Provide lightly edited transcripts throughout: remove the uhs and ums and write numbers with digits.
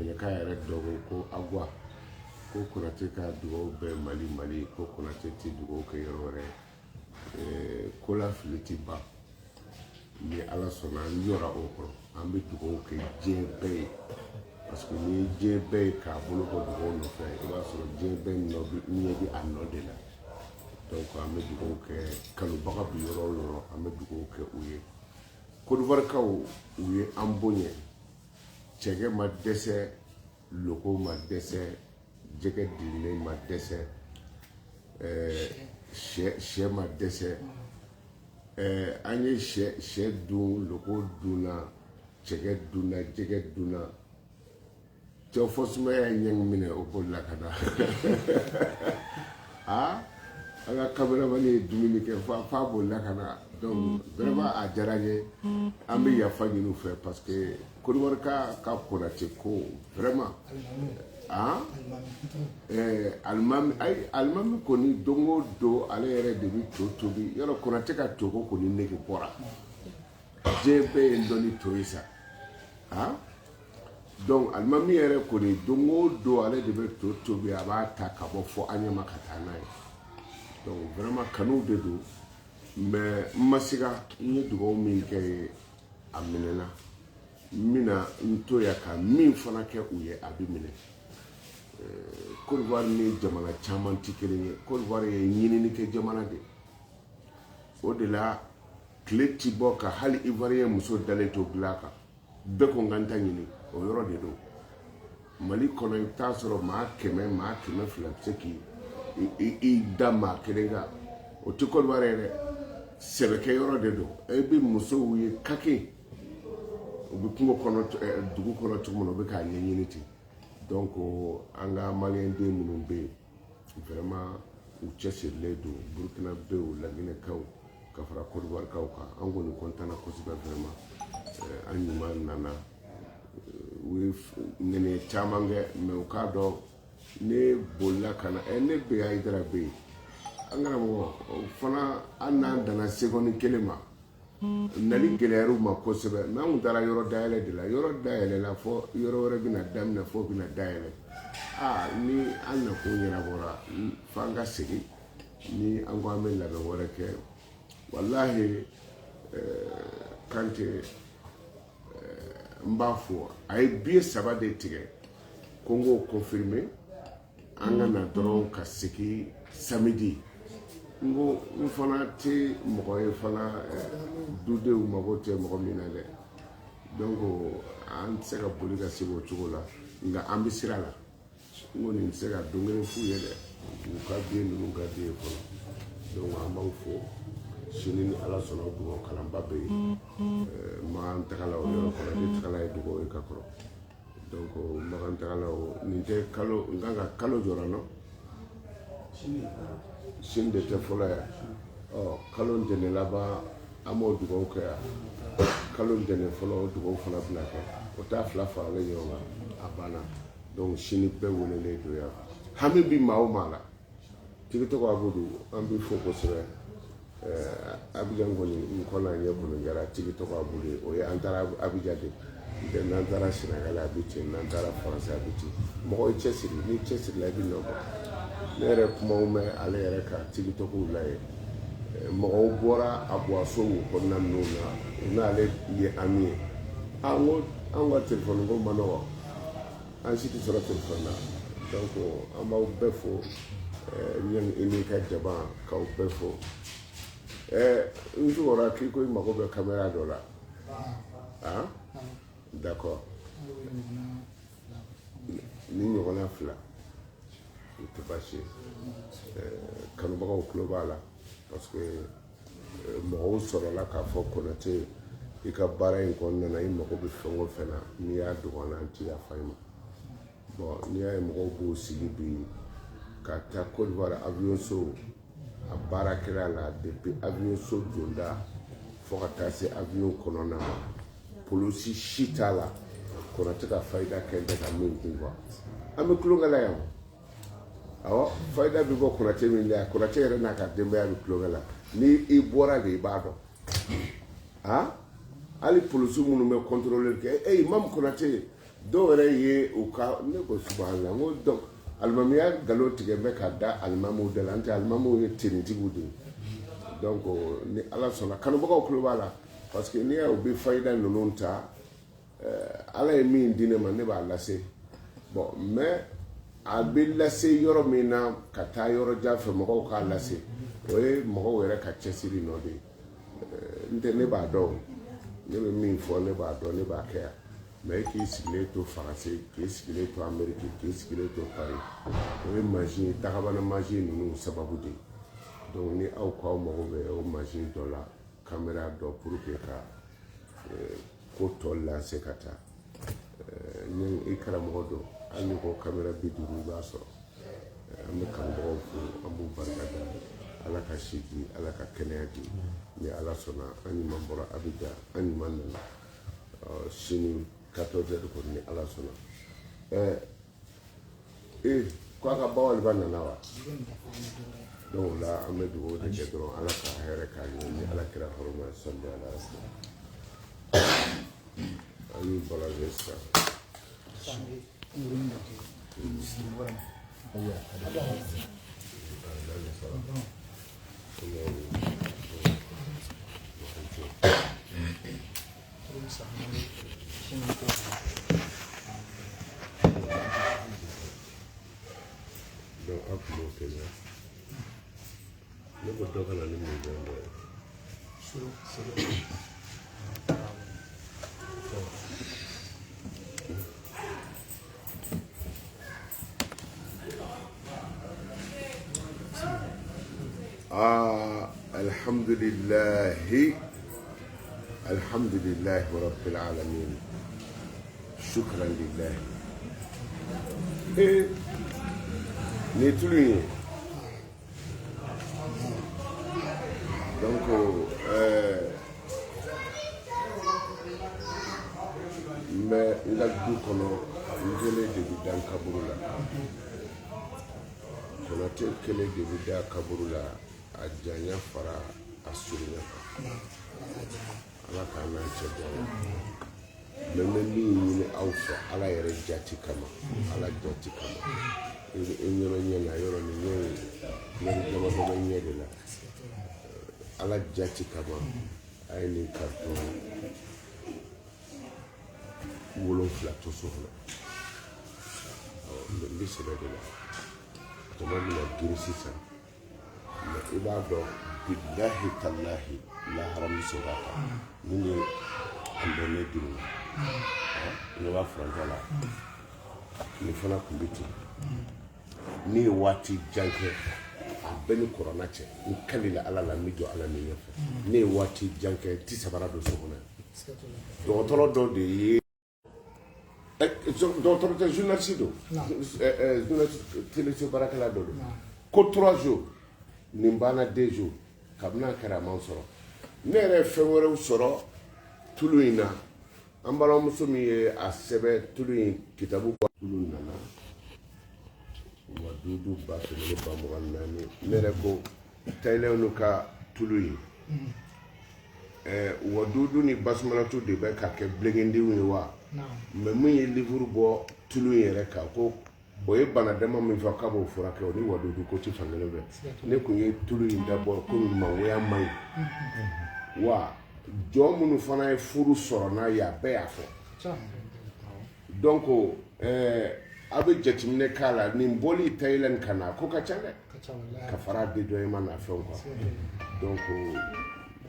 Mineka yɛrɛ dɔgɔ ko agwa ko Konate ka dugawu bɛɛ Mali ko Konate ti dugawu kɛ yɔrɔ wɛrɛ ko la fili ti ban ni Ala sɔnna an yɔrɔ o kɔrɔ an bɛ dugawu kɛ diɲɛ bɛɛ ye parce que ni diɲɛ bɛɛ ye k'a bolo bɔ dugawu nɔfɛ i b'a sɔrɔ diɲɛ bɛɛ ɲɛ bɛ a nɔ de la donc an bɛ dugawu kɛ kanubaga bi yɔrɔ o yɔrɔ an bɛ dugawu kɛ u ye Côte d'Ivoirekaw u ye an bonya cɛkɛ ma dɛsɛ loko ma dɛsɛ jɛgɛ dilen ma dɛsɛ sɛ ma dɛsɛ an ye sɛ dun loko dunna cɛkɛ dunna jɛgɛ dunna cɛw fɔ sumaya ye ɲɛŋ minɛ o ko la ka na an ka kameramani ye dumuni kɛ f'a bolila ka na donc vraiment a diyara n ye an bɛ yafa ɲini u fɛ parce que Côte d'Ivoire ka Konate ko vraiment alimami kɔni don o don ale yɛrɛ de bɛ to tobi yɔrɔ Konate ka to ko kɔni nege bɔra diɲɛ bɛɛ ye n dɔn ni to ye sa donc alimami yɛrɛ kɔni don o don ale de bɛ to tobi a b'a ta ka bɔ fɔ an ɲɛma ka taa n'a ye donc vraiment kanu de don mais n ma se ka n ye dugawu min kɛ a minɛna n bɛna n to yan ka min fana kɛ u ye a bɛ minɛ Côte d'Ivoire ni jamana caman tɛ kelen ye Côte d'Ivoire ye ɲinini kɛ jamana de o de la tile ti bɔ ka hali Ivoirien muso dalen to dilan kan bɛɛ ko n ka n ta ɲini o yɔrɔ de don Mali kɔnɔ i bɛ taa sɔrɔ maa 100 200 bɛ se k'i da maa kelen kan o tɛ Côte d'Ivoire yɛrɛ sɛbɛkɛ yɔrɔ de don e bɛ musow ye kake u bɛ kungo kɔnɔ dugu kɔnɔ cogo min na u bɛ k'a ɲɛɲini ten donc an ka maliyɛn den minnu bɛ yen vraiment u cɛsirilen don Burkina bew Laginɛkaw ka fara Côte d'Ivoirekaw kan an kɔni kɔntanna kosɛbɛ vraiment an ɲuman nana u ye nɛnɛ caman kɛ mais u k'a dɔn ne bolila ka na ne bɛ Hayidara bɛ yen an karamɔgɔ fana an n'an danna seconde kelen ma nali gɛlɛyar'u ma kosɛbɛ mais an tun taara yɔrɔ dayɛlɛ de la yɔrɔ dayɛlɛla fɔ yɔrɔ wɛrɛ bɛna daminɛ fɔ bɛna dayɛlɛ ni an nakun ɲɛnabɔra f'an ka segin ni an ko an bɛ labɛn wɛrɛ kɛ walahi Kante n b'a fɔ a ye biye 3 de tigɛ ko n k'o confirmer an ka na dɔrɔn ka segin samedi n ko n fana tɛ mɔgɔ ye fana dudenw mago tɛ mɔgɔ min na dɛ donc an tɛ se ka boli ka se o cogo la nka an bɛ sira la n kɔni tɛ se ka don kelen f'u ye dɛ u ka biye ninnu ka di ye fɔlɔ donc an b'aw fo sini ni Ala sɔnna dugawu kalanba bɛ yen Makan tagala o yɔrɔ kɔrɔ ne tagala ye dugawu ye ka kɔrɔ donc Makan tagala o nin tɛ kalo n kan ka kalo jɔra nɔ sini de tɛ fɔlɔ yan kalo ntɛnɛn laban an b'o dugawu kɛ yan kalo ntɛnɛn fɔlɔ o dugawu fana bɛna kɛ o t'a 2 faralen ɲɔgɔn kan a banna donc sini bɛɛ welelen don yan hami bɛ maa o maa la tigi tɔgɔ Abudu an bɛ fo kosɛbɛ Abidjan kɔni n kɔnɔ ɲɛ kɔni kɛra tigi tɔgɔ Abudu ye o ye an taara Abidjan de n'an taara Sénégal a bɛ ten n'an taara France a bɛ ten mɔgɔ ye cɛsiri ni cɛsirila i bɛ nɔ bɔ ne yɛrɛ kumaw mɛn ale yɛrɛ ka tigi tɔgɔw la ye mɔgɔw bɔra a buwaso kɔnɔna ninnu na u n'ale ye ami ye n ko an ka telefɔni ko ma nɔgɔ an si tɛ sɔrɔ telefɔni na donc an b'aw bɛɛ fo i n'i ka jama k'aw bɛɛ fo n sukɔrɔ k'i ko i mago bɛ kamera dɔ la d'accord ni ɲɔgɔnna 2 o tɛ baasi ye kanubagaw tulo b'a la parce que mɔgɔw sɔrɔla k'a fɔ Konate i ka baara in kɔnɔna na i mago bɛ fɛn o fɛn na n'i y'a dɔgɔya an tɛ yafa i ma bon n'i y'a ye mɔgɔw b'o sigi bi ka taa Côte d'Ivoire avion so a baarakɛla la depuis avion so donda fo ka taa se avion kɔnɔna ma polisi si t'a la Konate ka fayida kɛ tɛ ka min kun quoi an bɛ tulonkɛ la yan awɔ fayida bɛ bɔ Konate min de la Konate yɛrɛ n'a ka denbaya bɛ tulonkɛ la ni i bɔra de i b'a dɔn hali polisi minnu bɛ contrôler kɛ Imam Konate dɔw yɛrɛ ye u ka ne ko subhanallah n ko donc alimamiya nkalon tigɛ bɛ ka da alimamiw da la n tɛ alimamiw ye tenitigiw de ye donc ni ala sɔnna kanubagaw tulo b'a la parce que n'i y'a u bɛ fayida ninnu ta ala ye min di ne ma ne b'a lase bon mais a bɛ lase yɔrɔ min na ka taa yɔrɔ jan fɛ mɔgɔw k'a lase o ye mɔgɔw yɛrɛ ka cɛsiri nɔ de ye n tɛ ne b'a dɔn ne bɛ min fɔ ne b'a dɔn ne b'a kɛ yan mais k'i sigilen to faransi k'i sigilen to ameriki k'i sigilen to pari o ye mansin ye dagabana mansin ninnu sababu de ye donc ni aw k'aw mago bɛ o mansin dɔ la kamera dɔ pour que ka ko tɔ lase ka taa ni i karamɔgɔ dɔ hali ni ko kamera 50 i b'a sɔrɔ an bɛ kanubagaw fo an b'u barika da ala ka si di ala ka kɛnɛya di ni ala sɔnna an ɲuman bɔra Abidjan an ɲuman nana sini 14 heures kɔni ni ala sɔnna k'a ka bawaliba nana wa donc o la an bɛ dugawu de kɛ dɔrɔn ala ka hɛrɛ k'a ɲɛ ni ala kira hɔrɔma salli ala an y'u balaze sisan donc a kulo kɛɲɛ ne ko dɔ kana ni mun bɛ dɔ ye alhamdulillahi rabbil alamin shukran lillah ne tulu ye donc mais n ka du kɔnɔ n kelen de bɛ da n kaburu la Konate kelen de bɛ da kaburu la a janya fara a surunya kan ala k'an n'an cɛ janya mais n bɛ min ɲini aw fɛ ala yɛrɛ jati kama ala jati kama i ɲɛ ɲɛ na yɔrɔ ni ɲɛ damadɔ bɛ ɲɛ de la ala jati kama a ye nin carton 7 to so kɔnɔ n bɛ sɛbɛn de la tuma min na girin sisan mais i b'a dɔn bilahi talahi lahara bɛ se ka ta min ye an bɛ ne dimi ne b'a furancɛ la nin fana tun bɛ ten ne ye waati jan kɛ a bɛɛ ni kɔrɔna cɛ n kalila ala la n bɛ jɔ ala min ɲɛfɛ ne ye waati jan kɛ n tɛ sabara don so kɔnɔ dɔgɔtɔrɔ dɔ de ye dɔgɔtɔrɔ tɛ journaliste don journaliste télévision baarakɛla dɔ don ko 3 jours nin banna 2 jours kabini a kɛra a man sɔrɔ ne yɛrɛ ye fɛn wɛrɛw sɔrɔ tulu in na an balimamuso min ye a sɛbɛn tulu in kitabu bɔ tulu nana wa 5 ba kɛmɛ ni ba 24 ne yɛrɛ ko tayilɛnw ka tulu in wa 5 ni basumanatu de bɛ ka kɛ bilengendenw ye wa mais mun ye livre bɔ tulu in yɛrɛ kan ko o ye bana dama min fɔ k'a b'o furakɛ o ni wadudu ko ti fankelen fɛ ne kun ye tulu in dabɔ ko mangoya man ɲi wa jɔn minnu fana ye furu sɔrɔ n'a ye a bɛɛ y'a fɔ donc a bɛ jateminɛ k'a la nin bɔli Tayilɛn ka na ko ka ca dɛ ka fara dédommagement n'a fɛnw kan donc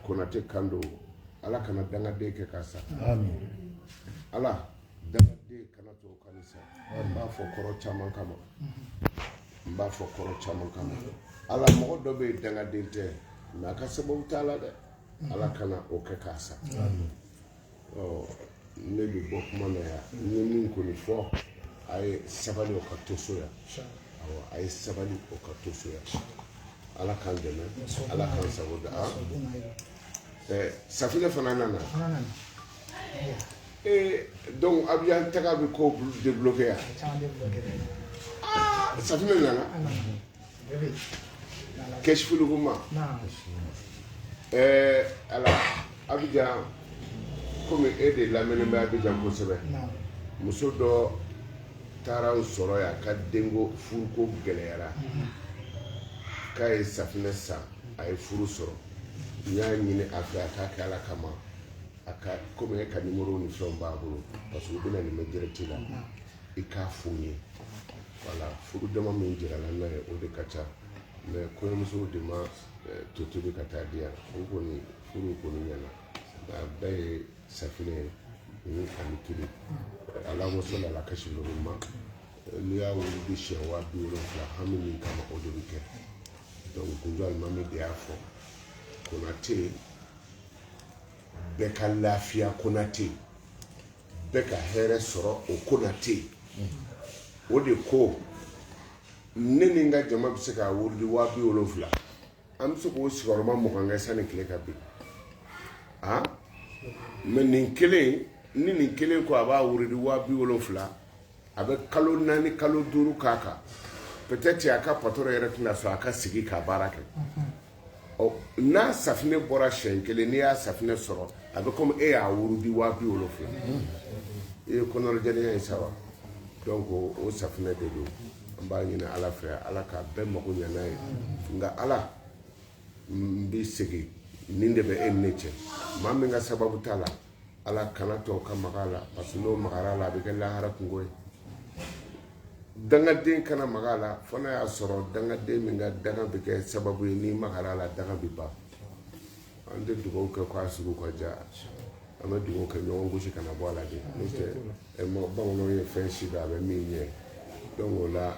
Konate kan don ala kana dangaden kɛ ka sa ala dangaden kana to ka ni sa n b'a fɔ kɔrɔ caman kama n b'a fɔ kɔrɔ caman kama ala mɔgɔ dɔ bɛ yen dangaden tɛ mais a ka sababu t'a la dɛ ala kana o kɛ k'a sa ne bɛ bɔ kuma na yan n ye min kɔni fɔ a ye sabali o ka to so yan a ye sabali o ka to so yan ala k'an dɛmɛ ala k'an sago da Safinɛ fana nana donc Abidjan taga bɛ ko débloqué yan Safinɛ nana kɛsifuluguma ala Abidjan komi e de lamɛnnen bɛ Abidjan kosɛbɛ muso dɔ taara n sɔrɔ yan ka denko furuko gɛlɛyara k'a ye safinɛ san a ye furu sɔrɔ n y'a ɲini a fɛ a k'a kɛ ala kama a ka komi e ka nimoro ni fɛnw b'a bolo parce que u bɛna nin bɛ direct la i k'a f'u ye voilà furu dama min jirala n'a ye o de ka ca mais kɔɲɔmusow de ma to tobi ka taa di yan o kɔni furu kɔni ɲɛna a bɛɛ ye safinɛ ye ni ani tulu Allahumma salli ala kasi ma n'i y'a wuli di siɲɛ 70,000 hami min kama o de bɛ kɛ donc kunjɔ alimami de y'a fɔ Konate bɛɛ ka lafiya Konate bɛɛ ka hɛrɛ sɔrɔ o Konate o de ko ne ni n ka jama bɛ se k'a wuli di 70,000 an bɛ se k'o sigiyɔrɔma 20 kɛ sani tile ka bin mais nin kelen ni nin kelen ko a b'a wuli di 70,000 a bɛ kalo 4 kalo 5 k'a kan peut-être a ka patron yɛrɛ tɛna sɔn a ka sigi ka baara kɛ n'a safinɛ bɔra siɲɛ kelen n'i y'a safinɛ sɔrɔ a bɛ comme e y'a wuru di 70,000 i ye kɔnɔnajɛlenya in sa wa donc o safinɛ de don an b'a ɲini ala fɛ ala ka bɛɛ mago ɲɛ n'a ye nka ala n bɛ segin nin de bɛ e ni ne cɛ maa min ka sababu t'a la ala kana tɔ ka maga la parce que n'o magara la a bɛ kɛ lahara kungo ye dangaden kana maga la fo n'a y'a sɔrɔ dangaden min ka danga bɛ kɛ sababu ye n'i magara la danga bɛ ban an tɛ dugawu kɛ k'a sugu ka ja an bɛ dugawu kɛ ɲɔgɔn gosi kana bɔ a la de n'o tɛ bamananw ye fɛn si bɛ a bɛ min ɲɛ donc o la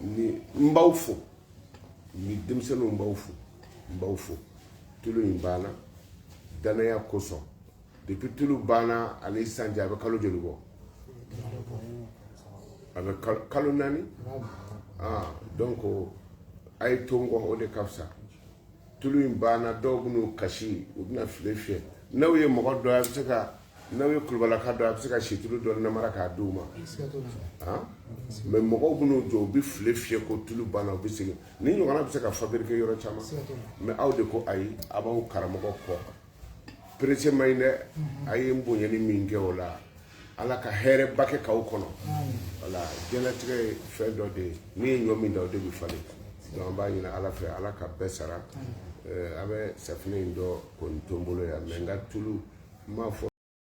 ni n b'aw fo ni denmisɛnninw n b'aw fo tulu in banna danaya kosɔn depuis tulu banna ale sanji a bɛ kalo joli bɔ a bɛ kalo 4 donc a ye to n kɔ o de ka fisa tulu in banna dɔw bɛn'u kasi u bɛna file fiyɛ n'aw ye mɔgɔ dɔ a bɛ se ka n'aw ye kulubalaka dɔ a bɛ se ka situlu dɔ namara k'a d'u ma mais mɔgɔw bɛn'u jɔ u bɛ file fiyɛ ko tulu banna u bɛ segin ni ɲɔgɔnna bɛ se ka fabriquer yɔrɔ caman mais aw de ko ayi a b'aw karamɔgɔ kɔ pressé ma ɲi dɛ a ye n bonyani min kɛ o la ala ka hɛrɛba kɛ k'aw kɔnɔ voilà diɲɛlatigɛ ye fɛn dɔ de ye n'i ye ɲɔ min da o de bɛ falen donc an b'a ɲini ala fɛ ala ka bɛɛ sara a bɛ safinɛ in dɔ kɔni to n bolo yan mais n ka tulu n m'a fɔ